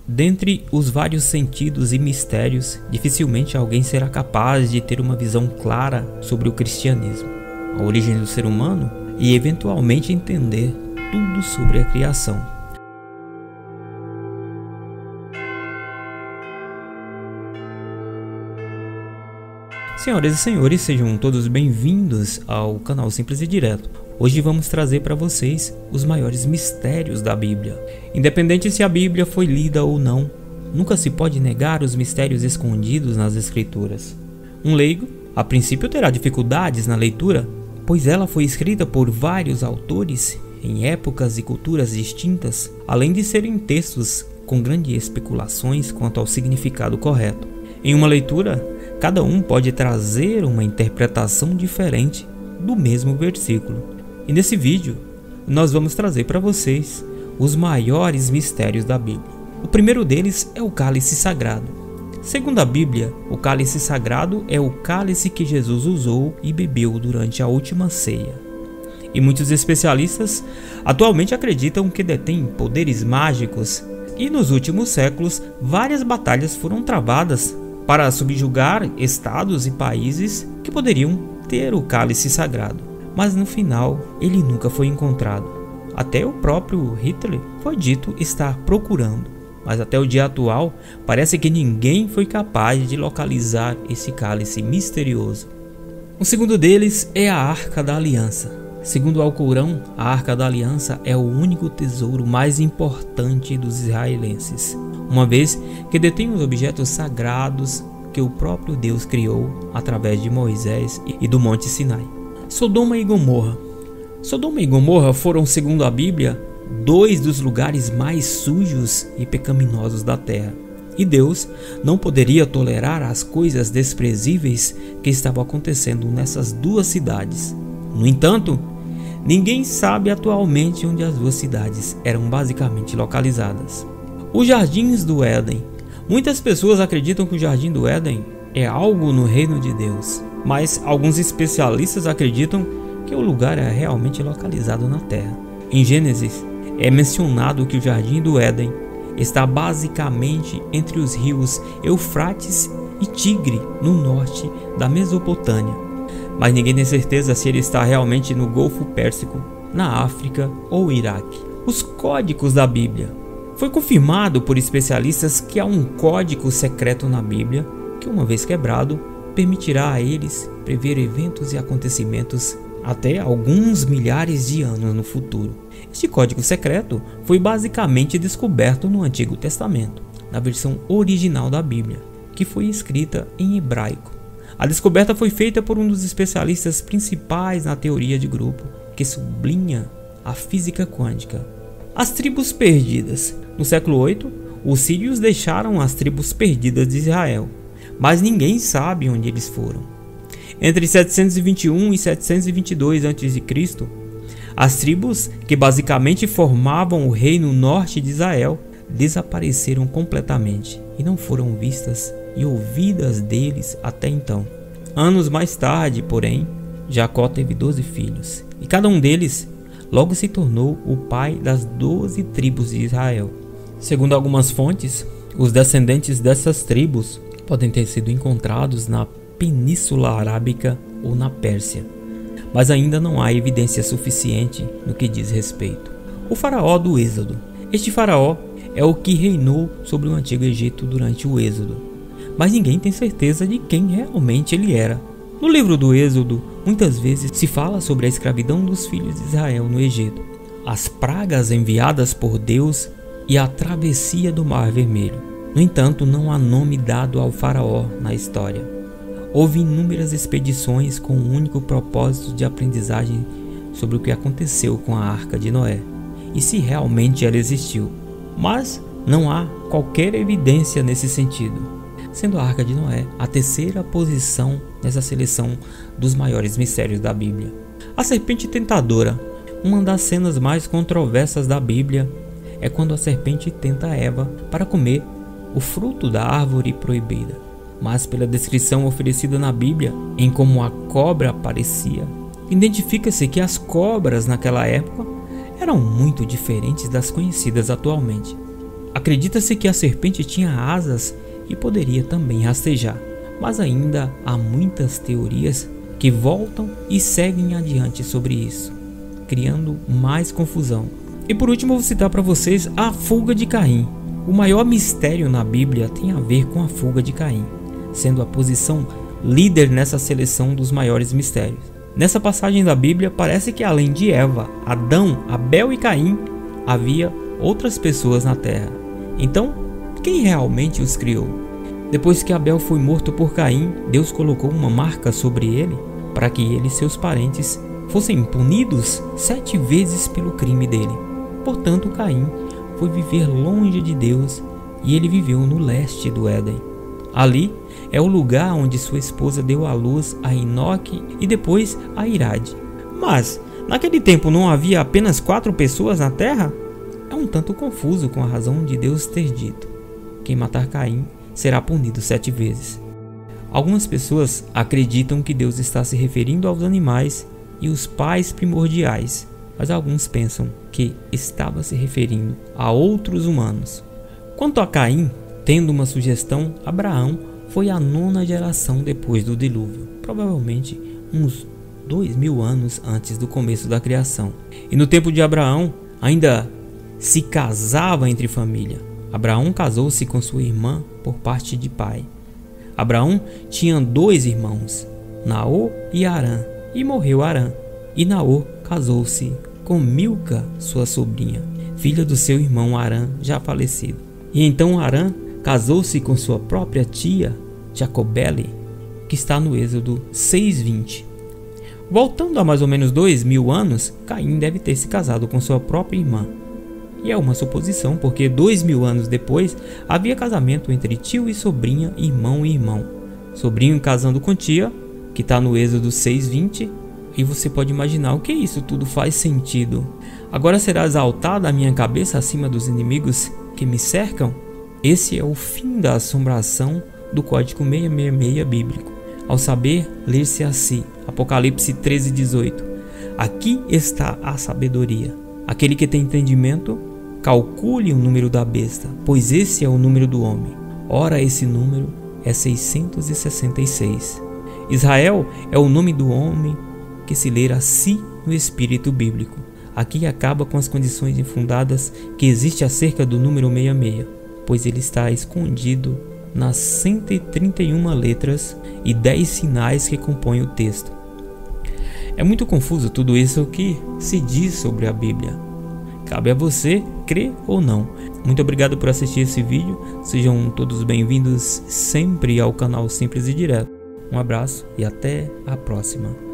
Dentre os vários sentidos e mistérios, dificilmente alguém será capaz de ter uma visão clara sobre o cristianismo, a origem do ser humano e eventualmente entender tudo sobre a criação. Senhoras e senhores, sejam todos bem-vindos ao canal Simples e Direto. Hoje vamos trazer para vocês os maiores mistérios da Bíblia. Independente se a Bíblia foi lida ou não, nunca se pode negar os mistérios escondidos nas Escrituras. Um leigo, a princípio, terá dificuldades na leitura, pois ela foi escrita por vários autores em épocas e culturas distintas, além de serem textos com grandes especulações quanto ao significado correto. Em uma leitura, cada um pode trazer uma interpretação diferente do mesmo versículo. E nesse vídeo, nós vamos trazer para vocês os maiores mistérios da Bíblia. O primeiro deles é o cálice sagrado. Segundo a Bíblia, o cálice sagrado é o cálice que Jesus usou e bebeu durante a última ceia. E muitos especialistas atualmente acreditam que detém poderes mágicos, e nos últimos séculos várias batalhas foram travadas para subjugar estados e países que poderiam ter o cálice sagrado. Mas no final ele nunca foi encontrado. Até o próprio Hitler foi dito estar procurando, mas até o dia atual parece que ninguém foi capaz de localizar esse cálice misterioso. O segundo deles é a Arca da Aliança. Segundo o Alcorão, a Arca da Aliança é o único tesouro mais importante dos israelenses, uma vez que detém os objetos sagrados que o próprio Deus criou através de Moisés e do Monte Sinai. Sodoma e Gomorra. Sodoma e Gomorra foram, segundo a Bíblia, dois dos lugares mais sujos e pecaminosos da terra. E Deus não poderia tolerar as coisas desprezíveis que estavam acontecendo nessas duas cidades. No entanto, ninguém sabe atualmente onde as duas cidades eram basicamente localizadas. Os Jardins do Éden. Muitas pessoas acreditam que o Jardim do Éden é algo no reino de Deus, mas alguns especialistas acreditam que o lugar é realmente localizado na terra. Em Gênesis é mencionado que o Jardim do Éden está basicamente entre os rios Eufrates e Tigre, no norte da Mesopotâmia, mas ninguém tem certeza se ele está realmente no Golfo Pérsico, na África ou Iraque. Os códigos da Bíblia. Foi confirmado por especialistas que há um código secreto na Bíblia que, uma vez quebrado, permitirá a eles prever eventos e acontecimentos até alguns milhares de anos no futuro. Este código secreto foi basicamente descoberto no Antigo Testamento, na versão original da Bíblia, que foi escrita em hebraico. A descoberta foi feita por um dos especialistas principais na teoria de grupo, que sublinha a física quântica. As tribos perdidas. No século VIII, os sírios deixaram as tribos perdidas de Israel, mas ninguém sabe onde eles foram. Entre 721 e 722 a.C., as tribos que basicamente formavam o reino norte de Israel desapareceram completamente e não foram vistas e ouvidas deles até então. Anos mais tarde, porém, Jacó teve 12 filhos, e cada um deles logo se tornou o pai das 12 tribos de Israel. Segundo algumas fontes, os descendentes dessas tribos podem ter sido encontrados na Península Arábica ou na Pérsia, mas ainda não há evidência suficiente no que diz respeito. O faraó do Êxodo. Este faraó é o que reinou sobre o Antigo Egito durante o Êxodo, mas ninguém tem certeza de quem realmente ele era. No livro do Êxodo, muitas vezes se fala sobre a escravidão dos filhos de Israel no Egito, as pragas enviadas por Deus e a travessia do Mar Vermelho. No entanto, não há nome dado ao faraó na história. Houve inúmeras expedições com o único propósito de aprendizagem sobre o que aconteceu com a Arca de Noé e se realmente ela existiu, mas não há qualquer evidência nesse sentido, sendo a Arca de Noé a terceira posição nessa seleção dos maiores mistérios da Bíblia. A serpente tentadora. Uma das cenas mais controversas da Bíblia é quando a serpente tenta Eva para comer o fruto da árvore proibida. Mas pela descrição oferecida na Bíblia em como a cobra aparecia, identifica-se que as cobras naquela época eram muito diferentes das conhecidas atualmente. Acredita-se que a serpente tinha asas e poderia também rastejar, mas ainda há muitas teorias que voltam e seguem adiante sobre isso, criando mais confusão. E por último, eu vou citar para vocês a fuga de Caim. O maior mistério na Bíblia tem a ver com a fuga de Caim, sendo a posição líder nessa seleção dos maiores mistérios. Nessa passagem da Bíblia, parece que além de Eva, Adão, Abel e Caim, havia outras pessoas na terra. Então, quem realmente os criou? Depois que Abel foi morto por Caim, Deus colocou uma marca sobre ele para que ele e seus parentes fossem punidos 7 vezes pelo crime dele. Portanto, Caim foi viver longe de Deus e ele viveu no leste do Éden. Ali é o lugar onde sua esposa deu à luz a Enoque e depois a Irade. Mas, naquele tempo não havia apenas 4 pessoas na terra? É um tanto confuso com a razão de Deus ter dito: quem matar Caim será punido 7 vezes. Algumas pessoas acreditam que Deus está se referindo aos animais e os pais primordiais, mas alguns pensam que estava se referindo a outros humanos. Quanto a Caim, tendo uma sugestão, Abraão foi a 9ª geração depois do dilúvio, provavelmente uns 2000 anos antes do começo da criação. E no tempo de Abraão ainda se casava entre família. Abraão casou-se com sua irmã por parte de pai. Abraão tinha 2 irmãos, Naor e Arã, e morreu Arã. E Naor casou-se com Milca, sua sobrinha, filha do seu irmão Arã, já falecido. E então Arã casou-se com sua própria tia, Jacobele, que está no Êxodo 6:20. Voltando a mais ou menos 2000 anos, Caim deve ter se casado com sua própria irmã. E é uma suposição, porque 2000 anos depois havia casamento entre tio e sobrinha, irmão e irmão. Sobrinho casando com tia, que está no Êxodo 6:20. E você pode imaginar o que isso tudo faz sentido. Agora será exaltada a minha cabeça acima dos inimigos que me cercam? Esse é o fim da assombração do código 666 bíblico. Ao saber ler-se assim, Apocalipse 13:18. Aqui está a sabedoria. Aquele que tem entendimento, calcule o número da besta, pois esse é o número do homem. Ora, esse número é 666. Israel é o nome do homem que se ler assim no espírito bíblico. Aqui acaba com as condições infundadas que existe acerca do número 66, pois ele está escondido nas 131 letras e 10 sinais que compõem o texto. É muito confuso tudo isso que se diz sobre a Bíblia. Cabe a você crer ou não. Muito obrigado por assistir esse vídeo. Sejam todos bem-vindos sempre ao canal Simples e Direto. Um abraço e até a próxima.